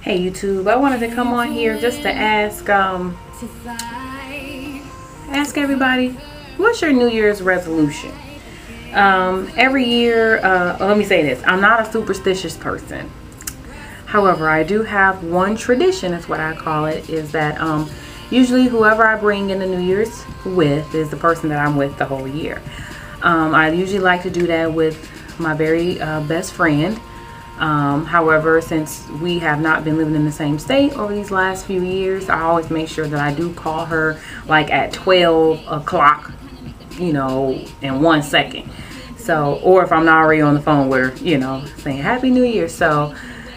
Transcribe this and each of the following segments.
Hey YouTube, I wanted to come on here just to ask everybody, what's your New Year's resolution? Every year, let me say this, I'm not a superstitious person. However, I do have one tradition, is what I call it, is that usually whoever I bring in the New Year's with is the person that I'm with the whole year. I usually like to do that with my very best friend. However, since we have not been living in the same state over these last few years, I always make sure that I do call her like at 12 o'clock, in 1 second. So, or if I'm not already on the phone with her, saying Happy New Year. So,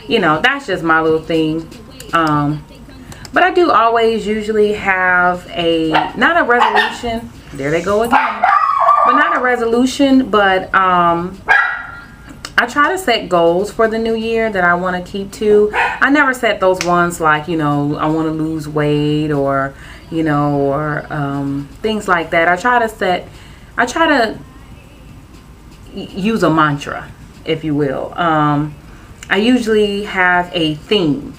that's just my little thing. But I do always usually have not a resolution. There they go again. But not a resolution, but I try to set goals for the new year that I want to keep to. I never set those ones like, I want to lose weight or things like that. I try to use a mantra, if you will. I usually have a theme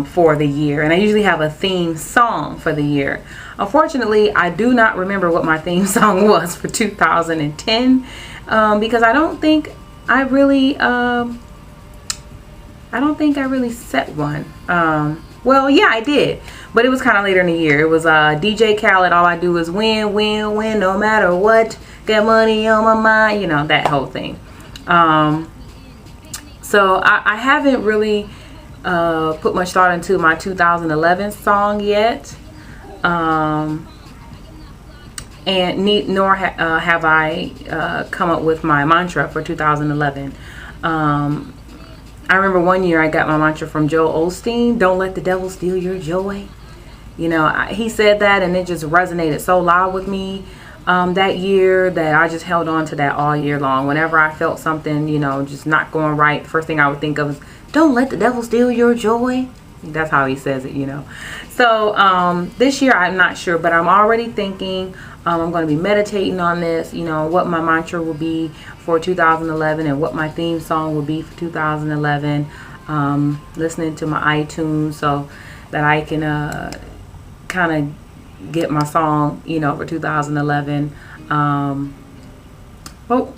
for the year, and I usually have a theme song for the year. Unfortunately, I do not remember what my theme song was for 2010 because I don't think I really set one. Well, yeah, I did, but it was kind of later in the year. It was DJ Khaled, All I Do Is Win, Win, Win, no matter what, get money on my mind, that whole thing. So I haven't really put much thought into my 2011 song yet, and nor have I come up with my mantra for 2011. I remember one year I got my mantra from Joel Osteen, don't let the devil steal your joy. He said that, and it just resonated so loud with me that year that I just held on to that all year long. Whenever I felt something, just not going right, first thing I would think of is, don't let the devil steal your joy. That's how he says it, So this year I'm not sure, but I'm already thinking I'm going to be meditating on this, what my mantra will be for 2011 and what my theme song will be for 2011. Listening to my iTunes so that I can kind of get my song, for 2011. Well,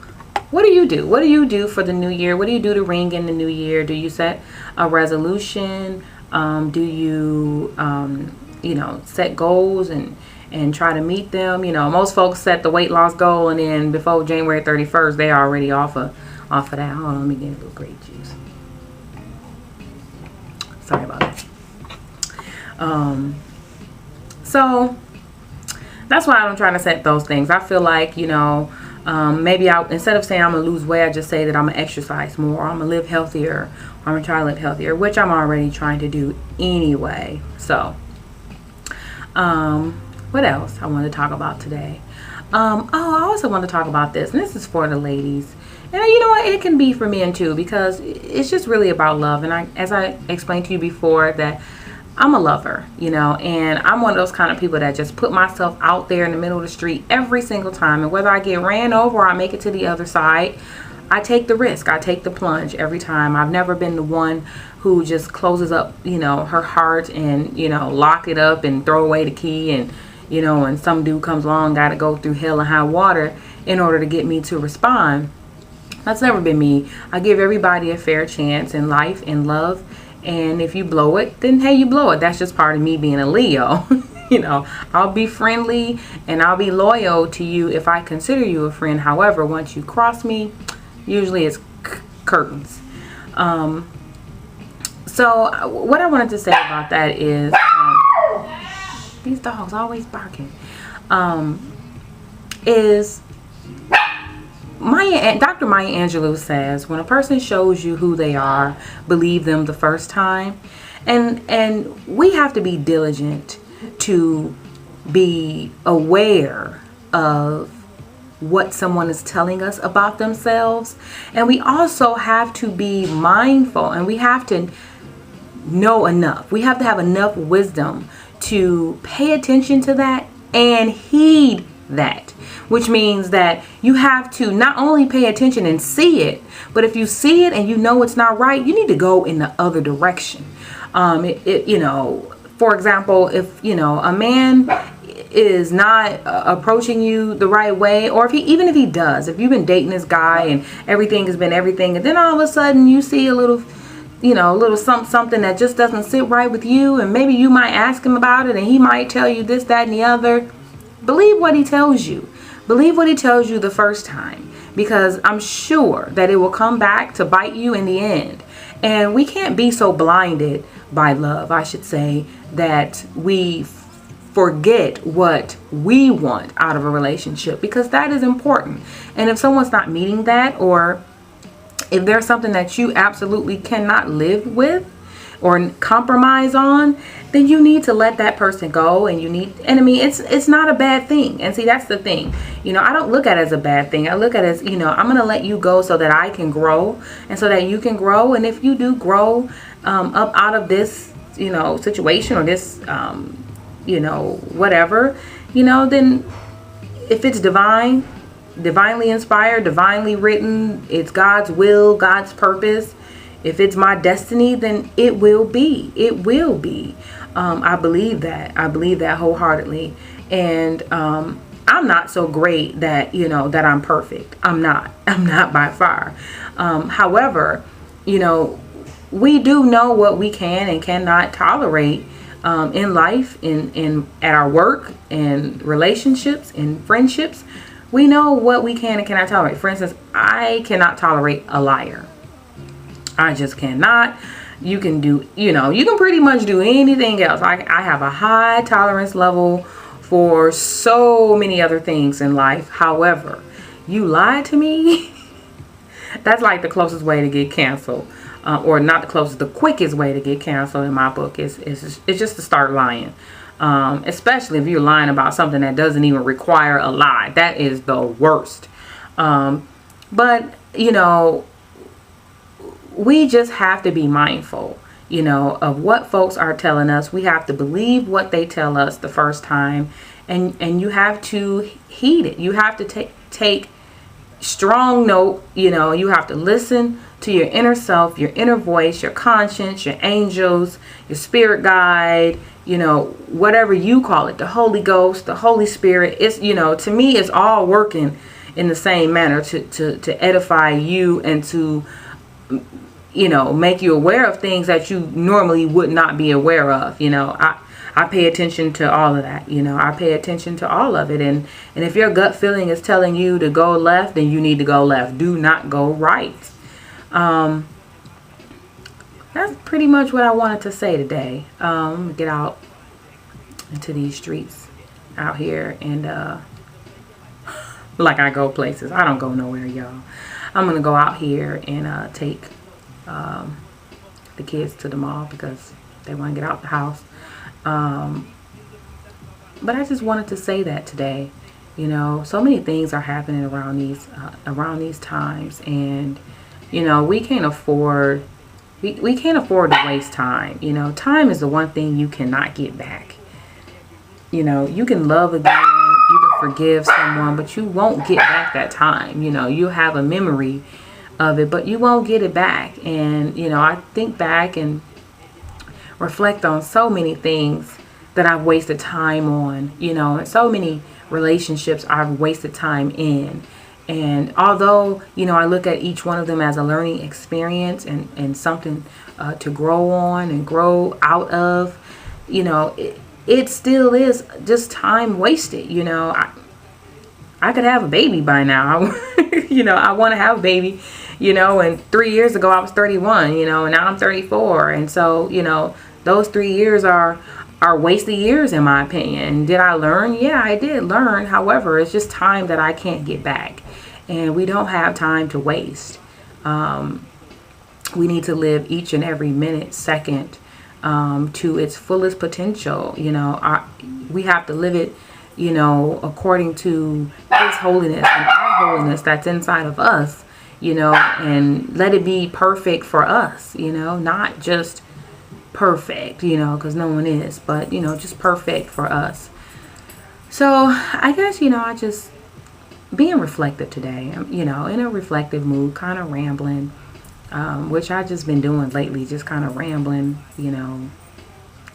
what do you do? What do you do for the new year? What do you do to ring in the new year? Do you set a resolution? Do you, set goals and try to meet them? Most folks set the weight loss goal, and then before January 31st, they're already off of that. Hold on, let me get a little grape juice. Sorry about that. So that's why I'm trying to set those things. I feel like, maybe instead of saying I'm going to lose weight, I just say that I'm going to exercise more, or I'm going to live healthier, or I'm going to try to live healthier, which I'm already trying to do anyway. So, what else I want to talk about today? I also want to talk about this, and this is for the ladies. And you know what? It can be for men too, because it's just really about love. And as I explained to you before, that I'm a lover, and I'm one of those kind of people that just put myself out there in the middle of the street every single time. And whether I get ran over or I make it to the other side, I take the risk. I take the plunge every time. I've never been the one who just closes up, her heart and, lock it up and throw away the key. And, when some dude comes along, got to go through hell and high water in order to get me to respond. That's never been me. I give everybody a fair chance in life and love. And if you blow it, then hey, you blow it. That's just part of me being a Leo. I'll be friendly and I'll be loyal to you if I consider you a friend. However, once you cross me, usually it's curtains. So what I wanted to say about that is, these dogs always barking, is Dr. Maya Angelou says, when a person shows you who they are, believe them the first time. And we have to be diligent to be aware of what someone is telling us about themselves. And we also have to be mindful, and we have to know enough. We have to have enough wisdom to pay attention to that and heed that, which means that you have to not only pay attention and see it, but if you see it and you know it's not right, you need to go in the other direction. You know, for example, if, you know, a man is not approaching you the right way, or even if he does, if you've been dating this guy and everything has been everything, and then all of a sudden you see a little, you know, a little something that just doesn't sit right with you, and maybe you might ask him about it and he might tell you this, that, and the other. Believe what he tells you. Believe what he tells you the first time, because I'm sure that it will come back to bite you in the end. And we can't be so blinded by love, I should say, that we forget what we want out of a relationship, because that is important. And if someone's not meeting that, or if there's something that you absolutely cannot live with or compromise on, then you need to let that person go. And I mean, it's not a bad thing. And see, that's the thing. You know, I don't look at it as a bad thing. I look at it as, you know, I'm going to let you go so that I can grow, and so that you can grow. And if you do grow up out of this, you know, situation, or this, you know, whatever, you know, then if it's divinely inspired, divinely written, it's God's will, God's purpose, if it's my destiny, then it will be. It will be. I believe that. I believe that wholeheartedly. And I'm not so great that, you know, that I'm perfect. I'm not by far. However, you know, we do know what we can and cannot tolerate in life, at our work, in relationships, in friendships. We know what we can and cannot tolerate. For instance, I cannot tolerate a liar. I just cannot. You can do, you know, you can pretty much do anything else. I have a high tolerance level for so many other things in life. However, you lied to me, that's like the closest way to get canceled. Or not the closest, the quickest way to get canceled in my book is just to start lying. Especially if you're lying about something that doesn't even require a lie. That is the worst. But, you know, we just have to be mindful, you know, of what folks are telling us. We have to believe what they tell us the first time, and you have to heed it. You have to take strong note. You know, you have to listen to your inner self, your inner voice, your conscience, your angels, your spirit guide, you know, whatever you call it, the Holy Ghost, the Holy Spirit. It's, you know, to me, it's all working in the same manner to edify you and to, you know, make you aware of things that you normally would not be aware of. You know, I pay attention to all of that. You know, I pay attention to all of it. And if your gut feeling is telling you to go left, then you need to go left. Do not go right. That's pretty much what I wanted to say today. Get out into these streets out here, and like I go places. I don't go nowhere, y'all. I'm gonna go out here and take the kids to the mall because they want to get out the house. But I just wanted to say that today. You know, so many things are happening around these times, and you know, we can't afford to waste time. You know, time is the one thing you cannot get back. You know, you can love again, you can forgive someone, but you won't get back that time. You know, you have a memory of it, but you won't get it back. And, you know, I think back and reflect on so many things that I've wasted time on, you know, and so many relationships I've wasted time in. And although, you know, I look at each one of them as a learning experience and something to grow on and grow out of, you know, it still is just time wasted. You know, I could have a baby by now. You know, I want to have a baby, you know, and 3 years ago I was 31, you know, and now I'm 34. And so, you know, those 3 years are wasted years in my opinion. Did I learn? Yeah, I did learn. However, it's just time that I can't get back. And we don't have time to waste. We need to live each and every minute, second, to its fullest potential. You know, we have to live it, you know, according to His holiness and our holiness that's inside of us, you know, and let it be perfect for us, you know, not just perfect, you know, because no one is, but, you know, just perfect for us. So I guess, you know, I just being reflective today. I'm, you know, in a reflective mood, kind of rambling, which I just been doing lately, just kind of rambling, you know,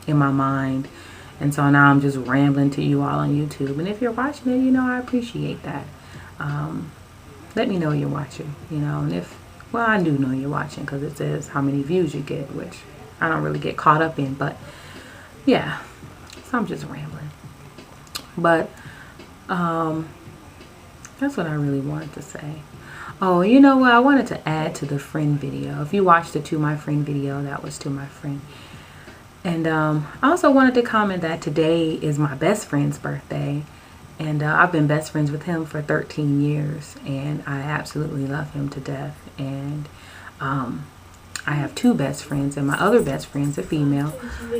in my mind. And so now I'm just rambling to you all on YouTube. And if you're watching it, you know, I appreciate that. Let me know you're watching, you know, and if, well, I do know you're watching because it says how many views you get, which I don't really get caught up in, but yeah, so I'm just rambling. But that's what I really wanted to say. Oh, you know what? I wanted to add to the friend video. If you watched the To My Friend video, that was to my friend. And I also wanted to comment that today is my best friend's birthday. And I've been best friends with him for 13 years. And I absolutely love him to death. And I have two best friends. And my other best friend's a female.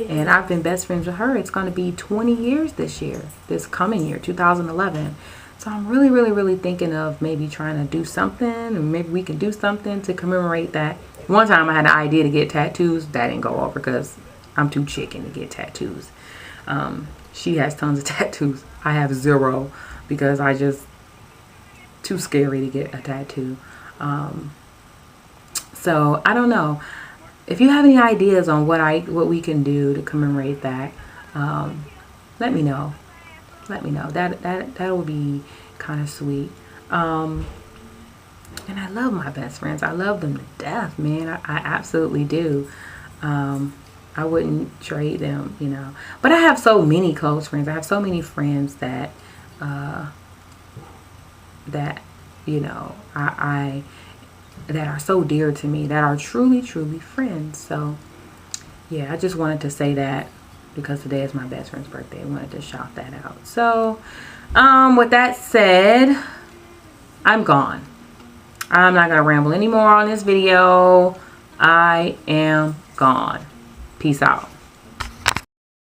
And I've been best friends with her. It's going to be 20 years this year. This coming year, 2011. So I'm really, really, really thinking of maybe trying to do something. And maybe we can do something to commemorate that. One time I had an idea to get tattoos. That didn't go over because I'm too chicken to get tattoos. She has tons of tattoos. I have zero because I just too scary to get a tattoo. So I don't know. If you have any ideas on what we can do to commemorate that, let me know. Let me know. That will be kind of sweet. And I love my best friends. I love them to death, man. I absolutely do. I wouldn't trade them, you know. But I have so many close friends. I have so many friends that, you know, that are so dear to me, that are truly, truly friends. So, yeah, I just wanted to say that because today is my best friend's birthday. I wanted to shout that out. So, with that said, I'm gone. I'm not going to ramble anymore on this video. I am gone. Peace out.